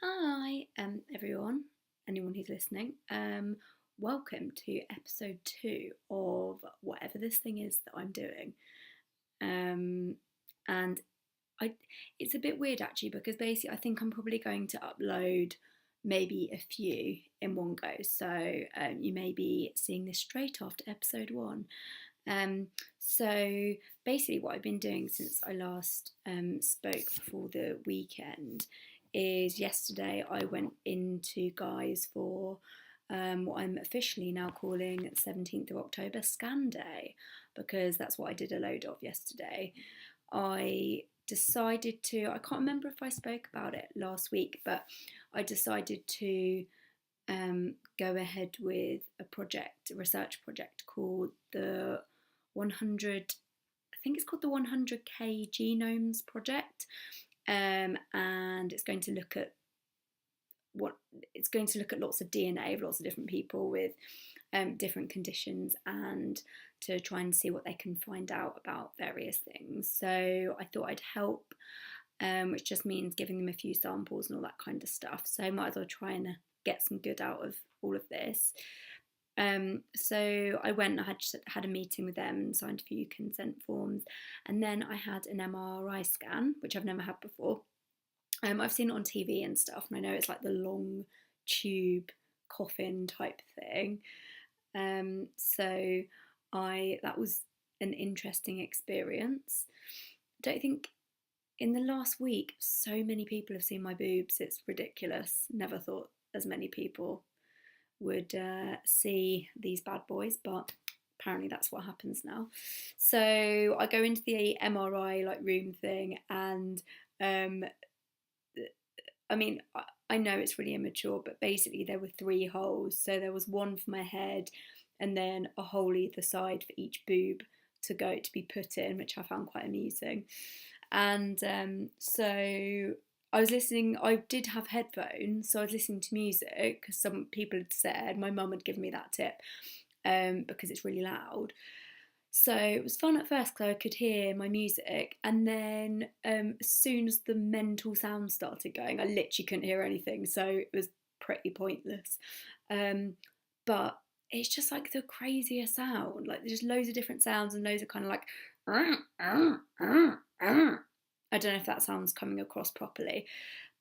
Hi, everyone, anyone who's listening. Welcome to episode 2 of whatever this thing is that I'm doing. Um, and I, it's a bit weird actually because basically I think I'm probably going to upload maybe a few in one go. So you may be seeing this straight after episode 1. Um, so basically, what I've been doing since I last spoke before the weekend is yesterday I went into Guy's for what I'm officially now calling 17th of October Scan Day, because that's what I did a load of yesterday. I decided to, I can't remember if I spoke about it last week, but I decided to go ahead with a research project called the 100, I think it's called the 100K Genomes Project, and it's going to look at lots of DNA of lots of different people with different conditions, and to try and see what they can find out about various things. So I thought I'd help, which just means giving them a few samples and all that kind of stuff. So I might as well try and get some good out of all of this. So I went, I had a meeting with them and signed a few consent forms, and then I had an MRI scan, which I've never had before. I've seen it on TV and stuff, and I know it's like the long tube coffin type thing. So that was an interesting experience. I don't think in the last week so many people have seen my boobs. It's ridiculous. Never thought as many people would see these bad boys, but apparently that's what happens now. So I go into the MRI like room thing, and um, I mean, I know it's really immature, but basically there were 3 holes. So there was one for my head, and then a hole either side for each boob to be put in, which I found quite amusing. And so I was listening. I did have headphones, so I was listening to music because some people had said, my mum had given me that tip, because it's really loud. So it was fun at first because I could hear my music, and then as soon as the mental sound started going, I literally couldn't hear anything. So it was pretty pointless. Um, but it's just like the craziest sound. Like there's just loads of different sounds and loads of kind of like. I don't know if that sounds coming across properly,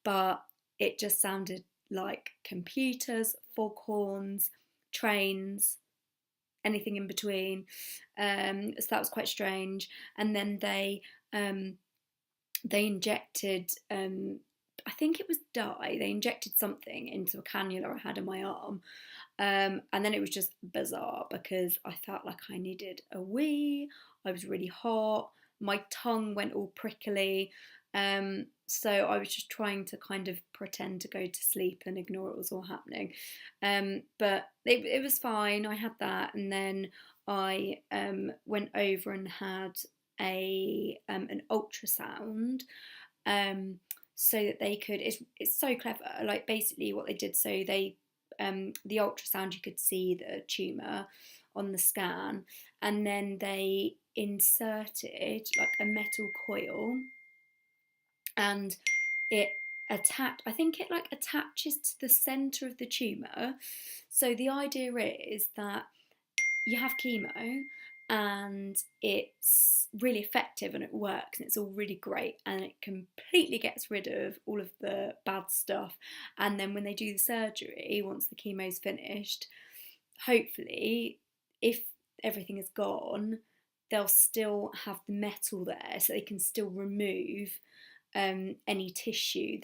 but it just sounded like computers, foghorns, trains, anything in between. So that was quite strange. And then they injected, I think it was dye. They injected something into a cannula I had in my arm. And then it was just bizarre because I felt like I needed a wee. I was really hot. My tongue went all prickly. So I was just trying to kind of pretend to go to sleep and ignore what was all happening. But it was fine. I had that, and then I went over and had an ultrasound, um, so that they could. It's so clever. Like basically what they did. So they the ultrasound, you could see the tumour on the scan, and then they inserted like a metal coil, and it I think it like attaches to the centre of the tumour. So the idea is that you have chemo, and it's really effective and it works and it's all really great and it completely gets rid of all of the bad stuff. And then when they do the surgery, once the chemo's finished, hopefully, if everything is gone, they'll still have the metal there, so they can still remove any tissue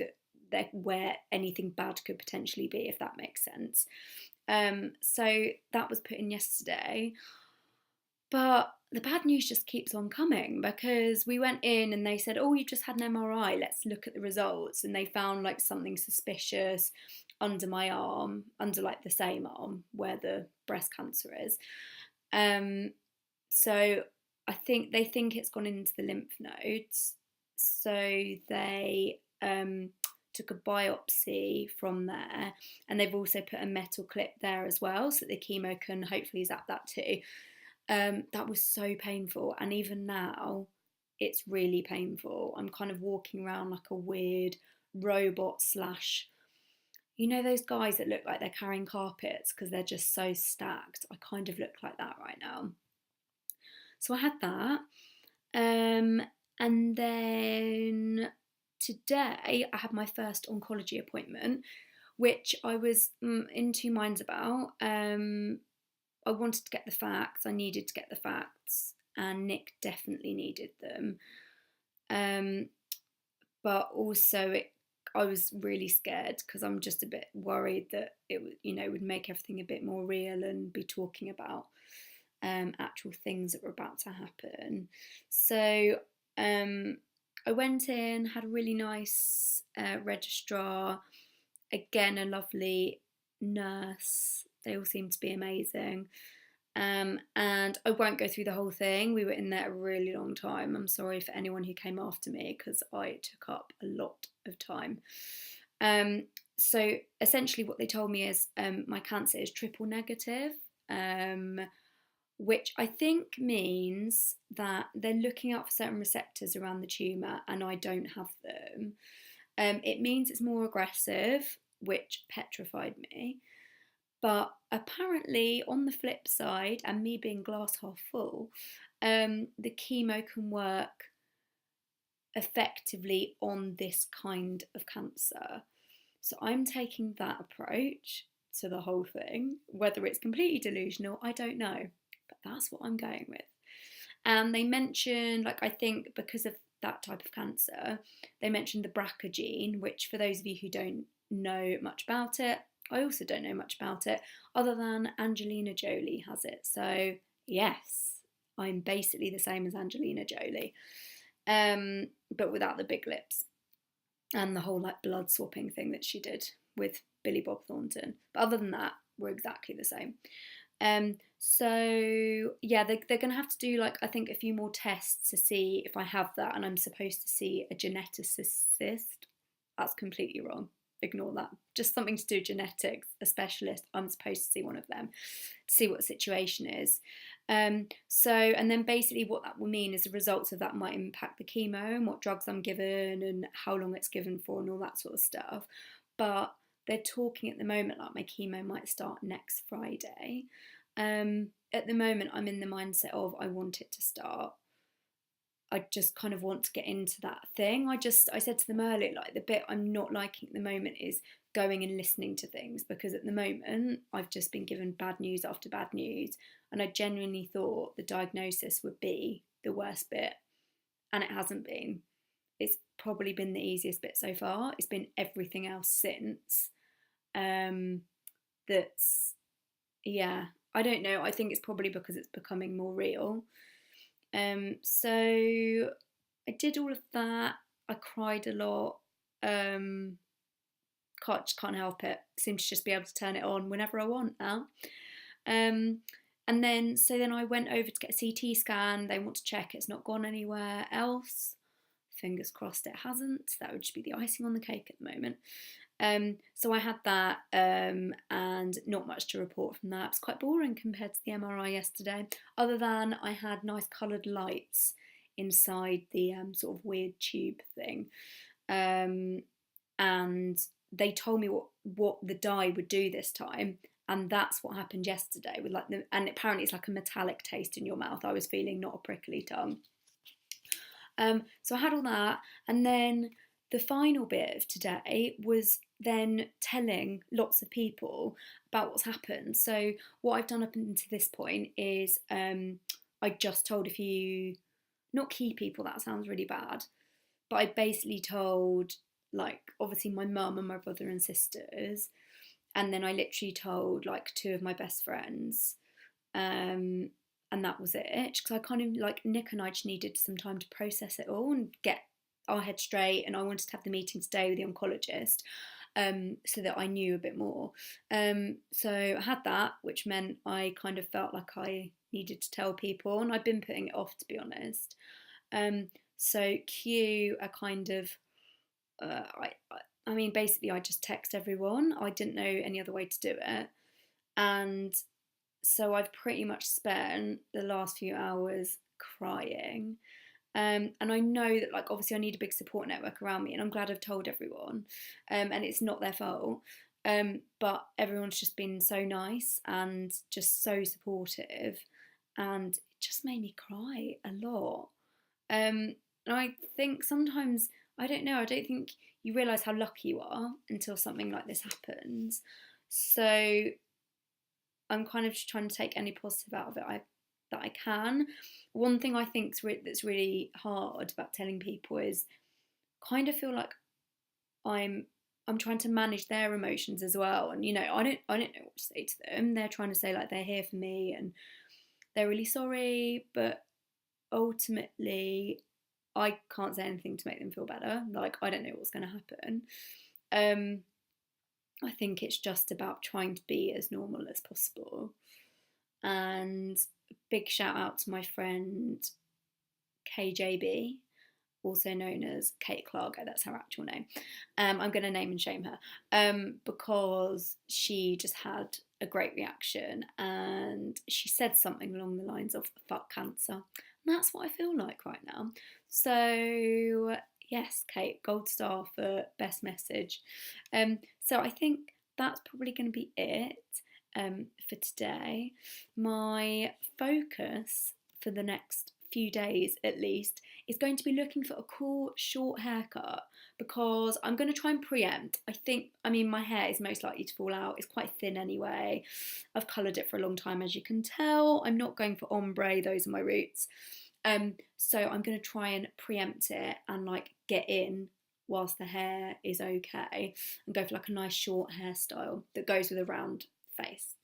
where anything bad could potentially be, if that makes sense. So that was put in yesterday. But the bad news just keeps on coming, because we went in and they said, oh, you just had an MRI, let's look at the results. And they found like something suspicious under my arm, under like the same arm where the breast cancer is. Um, so I think they think it's gone into the lymph nodes. So they took a biopsy from there, and they've also put a metal clip there as well, so that the chemo can hopefully zap that too. That was so painful, and even now it's really painful. I'm kind of walking around like a weird robot slash You know those guys that look like they're carrying carpets because they're just so stacked? I kind of look like that right now. So I had that. Um, and then today I had my first oncology appointment, which I was in two minds about. I wanted to get the facts, I needed to get the facts, and Nick definitely needed them. Um, but also I was really scared because I'm just a bit worried that it would make everything a bit more real and be talking about actual things that were about to happen. So I went in, had a really nice registrar, again a lovely nurse. They all seemed to be amazing. And I won't go through the whole thing. We were in there a really long time. I'm sorry for anyone who came after me because I took up a lot of time. So essentially, what they told me is my cancer is triple negative, which I think means that they're looking out for certain receptors around the tumour and I don't have them. It means it's more aggressive, which petrified me. But apparently, on the flip side, and me being glass half full, the chemo can work effectively on this kind of cancer. So I'm taking that approach to the whole thing. Whether it's completely delusional, I don't know. But that's what I'm going with. And they mentioned, like, I think because of that type of cancer, they mentioned the BRCA gene, which for those of you who don't know much about it, I also don't know much about it, other than Angelina Jolie has it. So, yes, I'm basically the same as Angelina Jolie, but without the big lips and the whole like blood swapping thing that she did with Billy Bob Thornton. But other than that, we're exactly the same. So yeah, they're gonna have to do like I think a few more tests to see if I have that, and I'm supposed to see a geneticist. That's completely wrong. Ignore that. Just something to do with genetics, a specialist. I'm supposed to see one of them to see what the situation is. And then basically what that will mean is the results of that might impact the chemo and what drugs I'm given and how long it's given for and all that sort of stuff. But they're talking at the moment like my chemo might start next Friday. At the moment, I'm in the mindset of I want it to start. I just kind of want to get into that thing. I said to them earlier, like the bit I'm not liking at the moment is going and listening to things because at the moment I've just been given bad news after bad news, and I genuinely thought the diagnosis would be the worst bit, and it hasn't been. It's probably been the easiest bit so far. It's been everything else since. That's yeah. I don't know. I think it's probably because it's becoming more real. So I did all of that. I cried a lot. Can't help it. Seem to just be able to turn it on whenever I want now. And then I went over to get a CT scan. They want to check it's not gone anywhere else. Fingers crossed it hasn't. That would just be the icing on the cake at the moment. So I had that, and not much to report from that. It's quite boring compared to the MRI yesterday, other than I had nice coloured lights inside the sort of weird tube thing, and they told me what the dye would do this time, and that's what happened yesterday with and apparently it's like a metallic taste in your mouth. I was feeling not a prickly tongue. So I had all that, and then the final bit of today was then telling lots of people about what's happened. So what I've done up until this point is I just told a few, not key people, that sounds really bad, but I basically told like obviously my mum and my brother and sisters, and then I literally told like two of my best friends. And that was it, because I kind of like Nick and I just needed some time to process it all and get our head straight, and I wanted to have the meeting today with the oncologist, so that I knew a bit more. So I had that, which meant I kind of felt like I needed to tell people, and I've been putting it off, to be honest. So Q, a kind of, I mean, basically I just text everyone. I didn't know any other way to do it, and so I've pretty much spent the last few hours crying. And I know that, like, obviously I need a big support network around me, and I'm glad I've told everyone. And it's not their fault. But everyone's just been so nice and just so supportive, and it just made me cry a lot. And I think sometimes, I don't know, I don't think you realise how lucky you are until something like this happens. So I'm kind of just trying to take any positive out of it that I can. One thing I think that's really hard about telling people is kind of feel like I'm I'm trying to manage their emotions as well. And I don't know what to say to them. They're trying to say like they're here for me and they're really sorry, but ultimately I can't say anything to make them feel better. Like I don't know what's going to happen. Um, I think it's just about trying to be as normal as possible. And big shout out to my friend KJB, also known as Kate Clark. That's her actual name. I'm going to name and shame her because she just had a great reaction and she said something along the lines of fuck cancer. And that's what I feel like right now. So, yes, Kate, gold star for best message. So, I think that's probably going to be it for today. My focus for the next few days at least is going to be looking for a cool short haircut because I'm going to try and preempt. I mean, my hair is most likely to fall out. It's quite thin anyway. I've coloured it for a long time, as you can tell. I'm not going for ombre, those are my roots. So I'm going to try and preempt it and like get in whilst the hair is okay and go for like a nice short hairstyle that goes with a round face.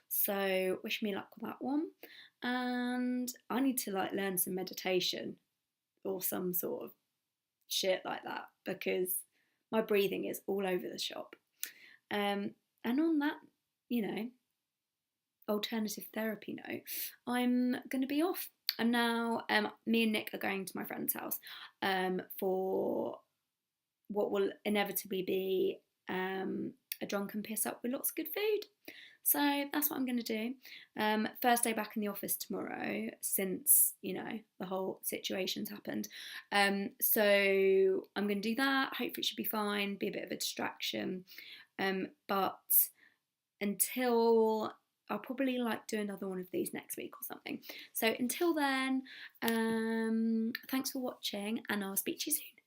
So wish me luck with that one. And I need to like learn some meditation or some sort of shit like that because my breathing is all over the shop. And on that, you know, alternative therapy note, I'm going to be off. And now me and Nick are going to my friend's house for what will inevitably be a drunken piss up with lots of good food. So that's what I'm going to do. First day back in the office tomorrow since, the whole situation's happened. So I'm going to do that. Hopefully it should be fine, be a bit of a distraction. But until I'll probably like do another one of these next week or something. So until then, thanks for watching and I'll speak to you soon.